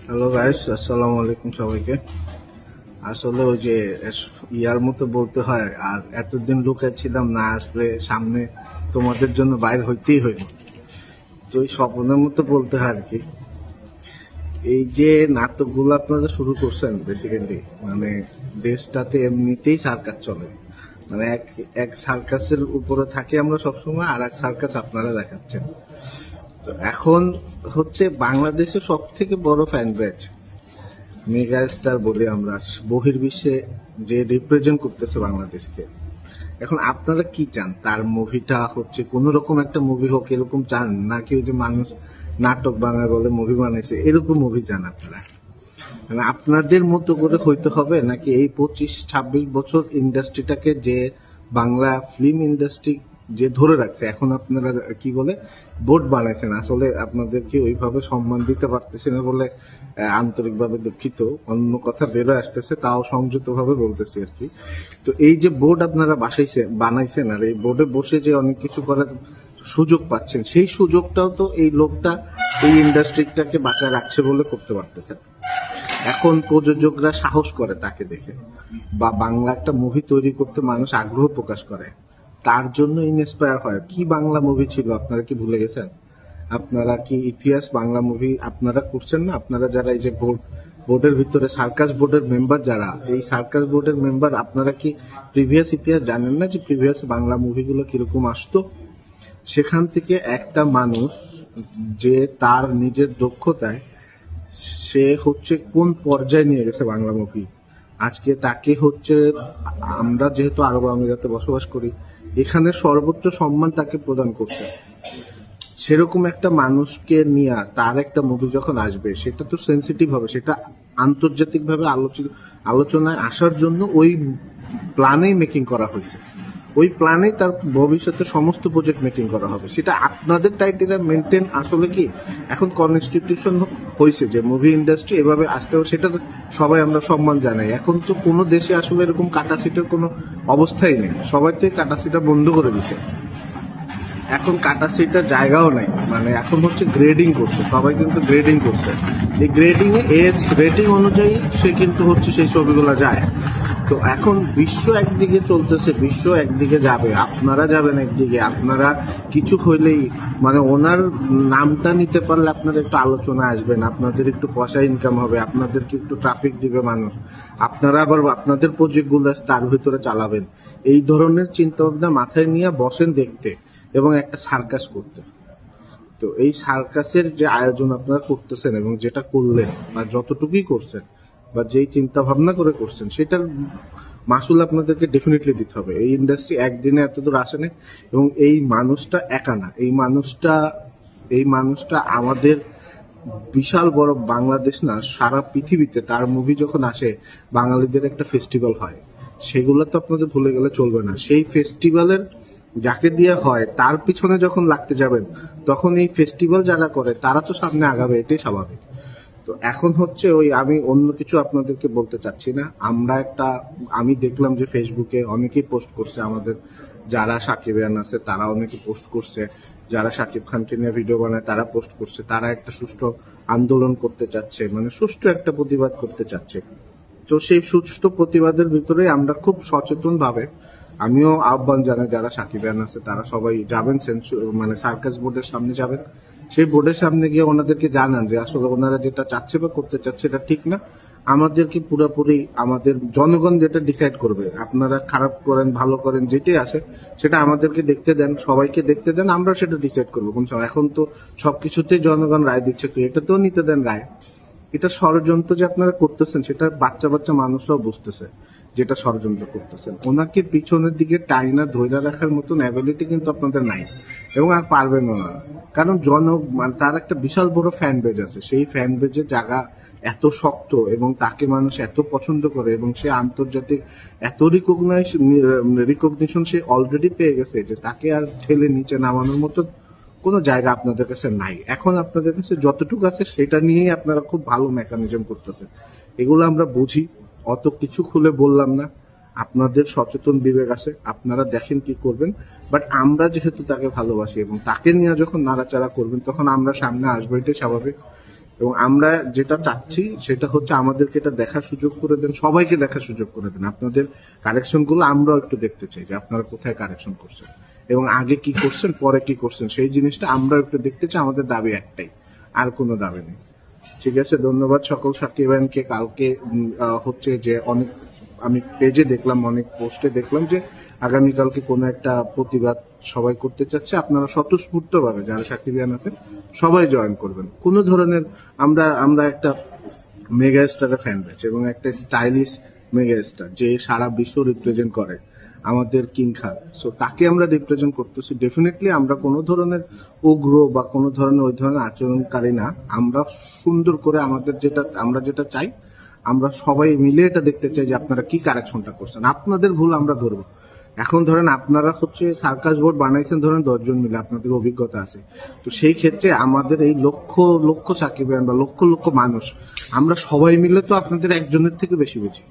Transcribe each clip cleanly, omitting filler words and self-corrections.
Hello guys, আসসালামু আলাইকুম সবাইকে। আসলে ওই যে ইয়ার মতো বলতে হয়, আর এতদিন লুকাচ্ছিলাম, না আসলে সামনে তোমাদের জন্য বাইর হইতেই হইল। তো ওই স্বপ্নের মতো বলতে হয় আর কি। এই যে নাটকগুলো আপনারা শুরু করছেন, বেসিক্যালি মানে দেশটাতে এমনিতেই সার্কাস চলে। মানে এক এক সার্কাসের উপরে থাকি আমরা সবসময়, আর এক সার্কাস আপনারা দেখাচ্ছেন। তো এখন হচ্ছে বাংলাদেশের সব থেকে বড় ফ্যান ব্যাচ মেগা স্টার বলি আমরা, বহির্বিশ্বে যে রিপ্রেজেন্ট করতেছে বাংলাদেশকে। এখন আপনারা কি চান? তার মুভিটা হচ্ছে কোন রকম একটা মুভি হোক, এরকম চান, নাকি ওই যে মানুষ নাটক বানায় বলে মুভি বানাইছে এরকম মুভি চান আপনারা? মানে আপনাদের মতো করে হইতে হবে, নাকি এই 25-26 বছর ইন্ডাস্ট্রিটাকে যে বাংলা ফিল্ম ইন্ডাস্ট্রি যে ধরে রাখছে, এখন আপনারা কি বলে বোর্ড বানাইছেন, আসলে আপনাদেরকে ওইভাবে সম্মান দিতে পারতেছে না বলে আন্তরিকভাবে দুঃখিত। অন্য কথা বেরোয় আসতেছে, তাও সংযত ভাবে বলতেছি আর কি। তো এই যে বোর্ড আপনারা বানাইছেন, আর এই বোর্ডে বসে যে অনেক কিছু করার সুযোগ পাচ্ছেন, সেই সুযোগটাও তো এই লোকটা এই ইন্ডাস্ট্রিটাকে বাঁচায় রাখছে বলে করতে পারতেছে। এখন প্রযোজকরা সাহস করে তাকে দেখে, বা বাংলা একটা মুভি তৈরি করতে মানুষ আগ্রহ প্রকাশ করে, তার জন্য ইন্সপায়ার হয়। কি বাংলা মুভি ছিল আপনারা কি ভুলে গেছেন? আপনারা কি ইতিহাস বাংলা মুভি আপনারা করছেন না? আপনারা যারা এই যে বোর্ডের ভিতরে সার্কাস বোর্ডের মেম্বার, যারা এই সার্কাস বোর্ডের মেম্বার, আপনারা কি প্রিভিয়াস ইতিহাস জানেন না যে প্রিভিয়াস বাংলা মুভিগুলো কিরকম আসতো? সেখান থেকে একটা মানুষ যে তার নিজের দক্ষতায় সে হচ্ছে কোন পর্যায়ে নিয়ে গেছে বাংলা মুভি, আজকে তাকে হচ্ছে আমরা যেহেতু আরব আমিরাতে বসবাস করি, এখানে সর্বোচ্চ সম্মান তাকে প্রদান করছে। সেরকম একটা মানুষকে নিয়ে তার একটা মুভি যখন আসবে, সেটা তো সেন্সিটিভ হবে, সেটা আন্তর্জাতিক ভাবে আলোচনায় আসার জন্য ওই প্ল্যানেই মেকিং করা হয়েছে। ওই প্ল্যানে তার ভবিষ্যতে সমস্ত প্রজেক্ট মেকিং করা হবে। সেটা আপনাদের টাইটেল মেনটেন আসলে কি এখন কনস্টিটিউশন হয়েছে যে মুভি ইন্ডাস্ট্রি এভাবে আসতে হবে, সেটা সবাই আমরা সম্মান জানাই। এখন তো কোনো দেশে আসলে এরকম কাটা সিটের কোনো অবস্থাই নেই, সবাই তো এই কাটা সিটা বন্ধ করে দিছে। এখন কাটা সিটার জায়গাও নাই, মানে এখন হচ্ছে গ্রেডিং করছে, সবাই কিন্তু গ্রেডিং করছে। এই গ্রেডিং এ এজ রেটিং অনুযায়ী সে কিন্তু হচ্ছে সেই ছবিগুলো যায়। তো এখন বিশ্ব একদিকে চলতেছে, বিশ্ব একদিকে যাবে, আপনারা যাবেন একদিকে। আপনারা কিছু হইলেই মানে ওনার নামটা নিতে পারলে আপনারা একটু আলোচনা আসবেন, আপনাদের একটু পয়সা ইনকাম হবে, আপনাদেরকে একটু ট্রাফিক দিবে মানুষ, আপনারা আবার আপনাদের প্রজেক্টগুলো তার ভিতরে চালাবেন। এই ধরনের চিন্তা ভাবনা মাথায় নিয়ে বসেন দেখতে এবং একটা সার্কাস করতে। তো এই সার্কাসের যে আয়োজন আপনারা করতেছেন এবং যেটা করলেন বা যতটুকুই করছেন বা যেই চিন্তা ভাবনা করে করছেন, সেটার মাসুল আপনাদেরকে ডেফিনেটলি দিতে হবে। এই ইন্ডাস্ট্রি একদিনে এতদূর আসে না, এবং এই মানুষটা একা না। এই মানুষটা আমাদের বিশাল বড় বাংলাদেশ না, সারা পৃথিবীতে তার মুভি যখন আসে বাঙালিদের একটা ফেস্টিভ্যাল হয়। সেগুলো তো আপনাদের ভুলে গেলে চলবে না। সেই ফেস্টিভ্যালের যাকে দিয়ে হয় তার পিছনে যখন লাগতে যাবেন, তখন এই ফেস্টিভ্যাল যারা করে তারা তো সামনে আগাবে, এটাই স্বাভাবিক। তো এখন হচ্ছে ওই, আমি অন্য কিছু আপনাদেরকে বলতে চাচ্ছি না। আমি দেখলাম যে ফেসবুকে অনেকেই পোস্ট করছে, আমাদের যারা সাকিবিয়ান আছে তারা অনেকে পোস্ট করছে, যারা সাকিব খানকে নিয়ে ভিডিও বানায় তারা পোস্ট করছে, তারা একটা সুষ্ঠু আন্দোলন করতে চাচ্ছে, মানে সুষ্ঠু একটা প্রতিবাদ করতে চাচ্ছে। তো সেই সুষ্ঠু প্রতিবাদের ভিতরে আমরা খুব সচেতন ভাবে, আমিও আহ্বান জানাই যারা সাকিবিয়ান আছে তারা সবাই যাবেন, মানে সার্কাস বোর্ডের সামনে যাবেন। সেই বোর্ডের সামনে গিয়ে ওনাদেরকে জানান যে আসলে ওনারা যেটা চাচ্ছে বা করতে চাচ্ছে এটা ঠিক না। আমাদেরকে পুরোপুরি আমাদের জনগণ যেটা ডিসাইড করবে, আপনারা খারাপ করেন ভালো করেন যেটাই আসে সেটা আমাদেরকে দেখতে দেন, সবাইকে দেখতে দেন, আমরা সেটা ডিসাইড করবো কোন সময়। এখন তো সবকিছুতেই জনগণ রায় দিচ্ছে, তো এটাতেও নিতে দেন রায়। এটা ষড়যন্ত্র যে আপনারা করতেছেন সেটা বাচ্চা বাচ্চা মানুষরাও বুঝতেছে যেটা ষড়যন্ত্র করতেছেন। ওনাকে পিছনের দিকে টাইনা ধৈর্য রাখার মতন অ্যাবিলিটি কিন্তু আপনাদের নাই, এবং আর পারবেন না। কারণ মানে তার একটা বিশাল বড় ফ্যান বেজ আছে, সেই ফ্যান বেজের জায়গা এত শক্ত এবং তাকে মানুষ এত পছন্দ করে, এবং সে আন্তর্জাতিক এত রিকগনিশন সে অলরেডি পেয়ে গেছে যে তাকে আর ঠেলে নিচে নামানোর মতো কোনো জায়গা আপনাদের কাছে নাই। এখন আপনাদের কাছে যতটুকু আছে সেটা নিয়েই আপনারা খুব ভালো মেকানিজম করতেছেন। এগুলো আমরা বুঝি, অত কিছু খুলে বললাম না। আপনাদের সচেতন বিবেক আছে, আপনারা দেখেন কি করবেন। বাট আমরা যেহেতু তাকে ভালোবাসি এবং তাকে নিয়ে যখন নাড়াচাড়া করবেন তখন আমরা সামনে আসবো, এটাই স্বাভাবিক। এবং আমরা যেটা চাচ্ছি সেটা হচ্ছে আমাদেরকে এটা দেখার সুযোগ করে দেন, সবাইকে দেখার সুযোগ করে দেন। আপনাদের কারেকশন গুলো আমরাও একটু দেখতে চাই যে আপনারা কোথায় কারেকশন করছেন এবং আগে কি করছেন পরে কি করছেন সেই জিনিসটা আমরা একটু দেখতে চাই। আমাদের দাবি একটাই, আর কোনো দাবি নেই। ঠিক আছে, ধন্যবাদ সকল সাকিব ভাইকে। কালকে হচ্ছে যে অনেক আমি পেজে দেখলাম, অনেক পোস্টে দেখলাম যে আগামীকালকে কোনো একটা প্রতিবাদ সবাই করতে চাচ্ছে। আপনারা স্বতঃস্ফূর্ত ভাবে যারা সাকিবিয়ান আছেন সবাই জয়েন করবেন। কোনো ধরনের আমরা একটা মেগা স্টারের ফ্যান ব্যাচ এবং একটা স্টাইলিশ মেগা স্টার যে সারা বিশ্ব রিপ্রেজেন্ট করে আমাদের কিং খান, সো তাকে আমরা রিপ্রেজেন্ট করতেছি। ডেফিনেটলি আমরা কোনো ধরনের উগ্র বা কোনো ধরনের ওই ধরনের আচরণকারী না। আমরা সুন্দর করে আমরা যেটা চাই, আমরা সবাই মিলে এটা দেখতে চাই যে আপনারা কি কারেকশনটা করছেন। আপনাদের ভুল আমরা ধরবো। এখন ধরেন আপনারা হচ্ছে সার্কাস বোর্ড বানাইছেন, ধরেন 10 জন মিলে, আপনাদের অভিজ্ঞতা আছে। তো সেই ক্ষেত্রে আমাদের এই লক্ষ লক্ষ সাকিবিয়ান বা লক্ষ লক্ষ মানুষ, আমরা সবাই মিলে তো আপনাদের একজনের থেকে বেশি বুঝি।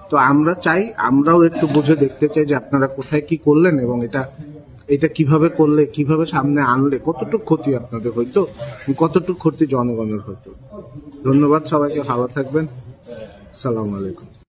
তো আমরা চাই, আমরাও একটু বুঝে দেখতে চাই যে আপনারা কোথায় কি করলেন এবং এটা কিভাবে করলে, কিভাবে সামনে আনলে কতটুকু ক্ষতি আপনাদের হইতো, কতটুকু ক্ষতি জনগণের হইতো। ধন্যবাদ সবাইকে, ভালো থাকবেন। সালাম আলাইকুম।